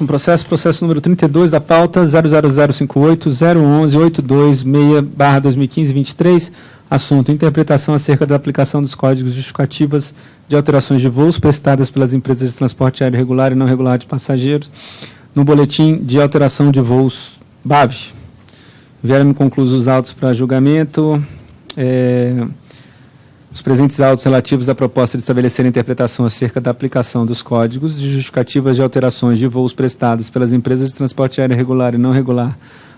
Processo número 32 da pauta 00058-011-826/2015-23, assunto: interpretação acerca da aplicação dos códigos justificativas de alterações de voos prestadas pelas empresas de transporte aéreo regular e não regular de passageiros no boletim de alteração de voos BAV. Vieram concluídos os autos para julgamento. Os presentes autos relativos à proposta de estabelecer a interpretação acerca da aplicação dos códigos de justificativas de alterações de voos prestados pelas empresas de transporte aéreo regular e não regular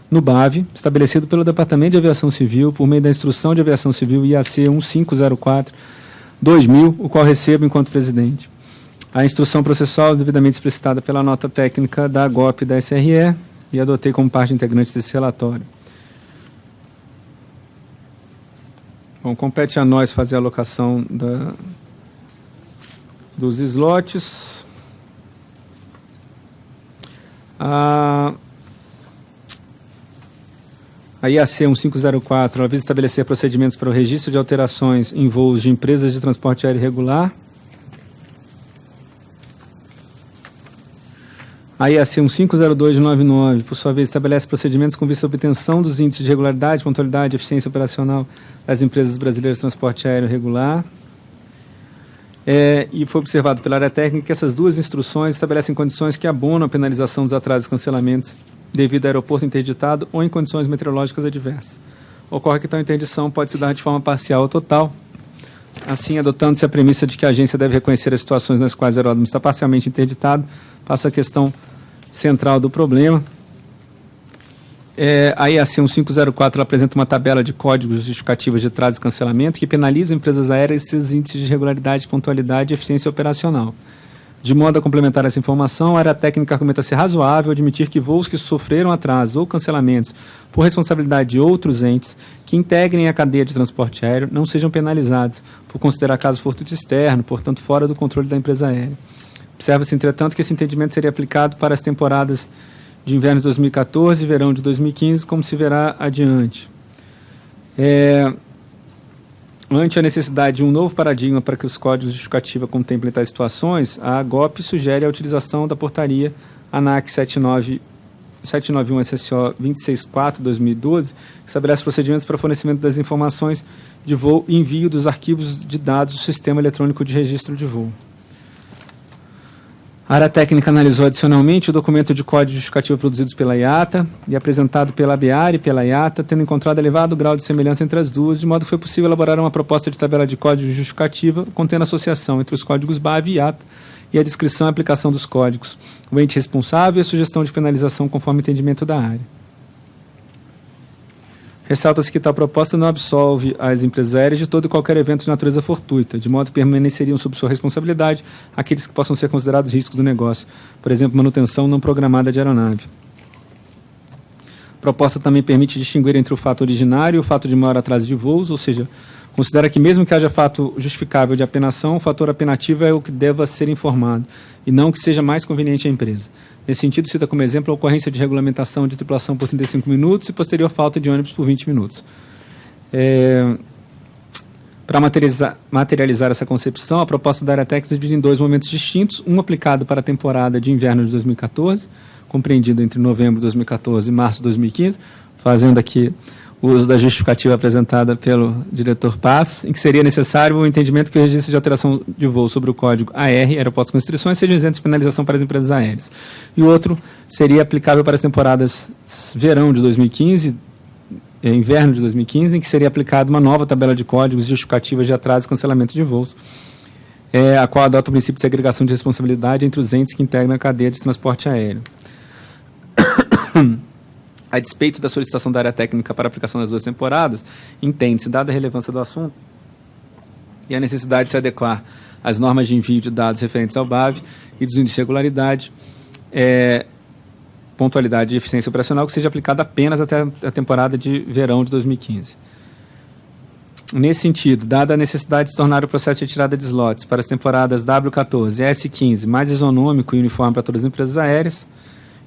no BAV, estabelecido pelo Departamento de Aviação Civil por meio da Instrução de Aviação Civil IAC 1504/2000, o qual recebo enquanto presidente. A instrução processual devidamente explicitada pela nota técnica da AGOP e da SRE e adotei como parte integrante desse relatório. Bom, compete a nós fazer a alocação dos slots. A IAC 1504, ela visa estabelecer procedimentos para o registro de alterações em voos de empresas de transporte aéreo regular. A IAC 1502/99, por sua vez, estabelece procedimentos com vista à obtenção dos índices de regularidade, pontualidade e eficiência operacional das empresas brasileiras de transporte aéreo regular. E foi observado pela área técnica que essas duas instruções estabelecem condições que abonam a penalização dos atrasos e cancelamentos devido ao aeroporto interditado ou em condições meteorológicas adversas. Ocorre que tal interdição pode se dar de forma parcial ou total, assim, adotando-se a premissa de que a agência deve reconhecer as situações nas quais o aeródromo está parcialmente interditado, passa a questão central do problema. A IAC 1504 ela apresenta uma tabela de códigos justificativos de atraso e cancelamento que penaliza empresas aéreas e seus índices de regularidade, pontualidade e eficiência operacional. De modo a complementar essa informação, a área técnica argumenta ser razoável admitir que voos que sofreram atrasos ou cancelamentos por responsabilidade de outros entes que integrem a cadeia de transporte aéreo não sejam penalizados por considerar caso fortuito externo, portanto fora do controle da empresa aérea. Observa-se, entretanto, que esse entendimento seria aplicado para as temporadas de inverno de 2014 e verão de 2015, como se verá adiante. Ante a necessidade de um novo paradigma para que os códigos de justificativa contemplem tais situações, a AGOP sugere a utilização da portaria ANAC 791 SSO 264/2012, que estabelece procedimentos para fornecimento das informações de voo e envio dos arquivos de dados do Sistema Eletrônico de Registro de Voo. A área técnica analisou adicionalmente o documento de código justificativo produzidos pela IATA e apresentado pela ABAR e pela IATA, tendo encontrado elevado grau de semelhança entre as duas, de modo que foi possível elaborar uma proposta de tabela de código justificativa contendo associação entre os códigos BAV e IATA e a descrição e aplicação dos códigos, o ente responsável e a sugestão de penalização conforme o entendimento da área. Ressalta-se que tal proposta não absolve as empresas aéreas de todo e qualquer evento de natureza fortuita, de modo que permaneceriam sob sua responsabilidade aqueles que possam ser considerados riscos do negócio, por exemplo, manutenção não programada de aeronave. A proposta também permite distinguir entre o fato originário e o fato de maior atraso de voos, ou seja, considera que mesmo que haja fato justificável de apenação, o fator apenativo é o que deva ser informado, e não o que seja mais conveniente à empresa. Nesse sentido, cita como exemplo a ocorrência de regulamentação de tripulação por 35 minutos e posterior falta de ônibus por 20 minutos. Para materializar essa concepção, a proposta da área técnica divide em dois momentos distintos, um aplicado para a temporada de inverno de 2014, compreendido entre novembro de 2014 e março de 2015, fazendo aqui o uso da justificativa apresentada pelo diretor Passos, em que seria necessário o entendimento que o registro de alteração de voo sobre o código AR, aeroportos com restrições, seja isento de penalização para as empresas aéreas. E o outro seria aplicável para as temporadas verão de 2015, inverno de 2015, em que seria aplicada uma nova tabela de códigos justificativas de atraso e cancelamento de voos, a qual adota o princípio de segregação de responsabilidade entre os entes que integram a cadeia de transporte aéreo. A despeito da solicitação da área técnica para a aplicação das duas temporadas, entende-se, dada a relevância do assunto e a necessidade de se adequar às normas de envio de dados referentes ao BAV e dos índices de regularidade, pontualidade e eficiência operacional, que seja aplicada apenas até a temporada de verão de 2015. Nesse sentido, dada a necessidade de tornar o processo de retirada de slots para as temporadas W14 e S15 mais isonômico e uniforme para todas as empresas aéreas,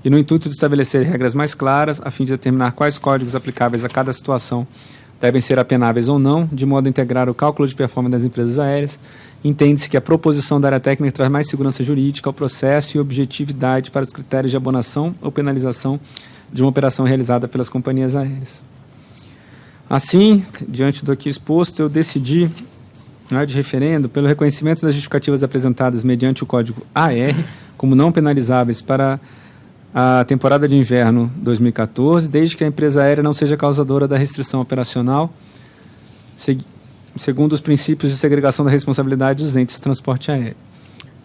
e no intuito de estabelecer regras mais claras, a fim de determinar quais códigos aplicáveis a cada situação devem ser apenáveis ou não, de modo a integrar o cálculo de performance das empresas aéreas entende-se que a proposição da área técnica traz mais segurança jurídica ao processo e objetividade para os critérios de abonação ou penalização de uma operação realizada pelas companhias aéreas. Assim, diante do aqui exposto, eu decidi, de referendo, pelo reconhecimento das justificativas apresentadas mediante o Código AR como não penalizáveis para a temporada de inverno 2014, desde que a empresa aérea não seja causadora da restrição operacional, segundo os princípios de segregação da responsabilidade dos entes de transporte aéreo.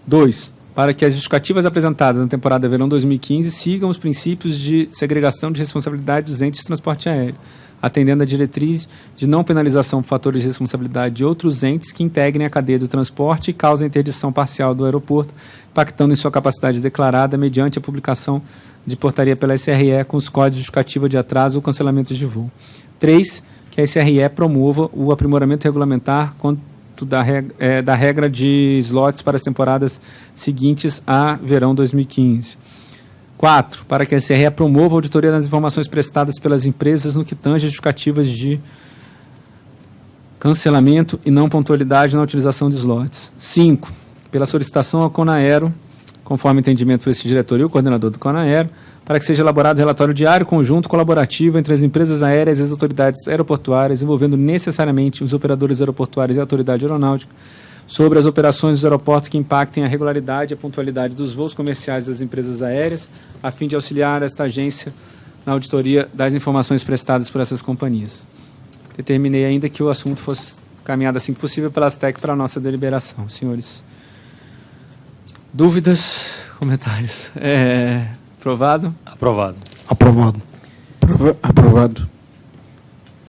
2. Para que as justificativas apresentadas na temporada verão 2015 sigam os princípios de segregação de responsabilidade dos entes de transporte aéreo, atendendo à diretriz de não penalização por fatores de responsabilidade de outros entes que integrem a cadeia do transporte e causem interdição parcial do aeroporto, impactando em sua capacidade declarada mediante a publicação de portaria pela SRE com os códigos de justificativa de atraso ou cancelamento de voo. 3. Que a SRE promova o aprimoramento regulamentar da regra de slots para as temporadas seguintes a verão 2015. 4. Para que a SRE promova a auditoria das informações prestadas pelas empresas no que tange as justificativas de cancelamento e não pontualidade na utilização de slots. 5. Pela solicitação ao CONAERO, conforme entendimento por esse diretor e o coordenador do CONAERO, para que seja elaborado relatório diário conjunto colaborativo entre as empresas aéreas e as autoridades aeroportuárias, envolvendo necessariamente os operadores aeroportuários e a autoridade aeronáutica, sobre as operações dos aeroportos que impactem a regularidade e a pontualidade dos voos comerciais das empresas aéreas, a fim de auxiliar esta agência na auditoria das informações prestadas por essas companhias. Determinei ainda que o assunto fosse caminhado assim que possível pela ASTEC para a nossa deliberação. Senhores, dúvidas, comentários? Aprovado? Aprovado. Aprovado. Aprovado.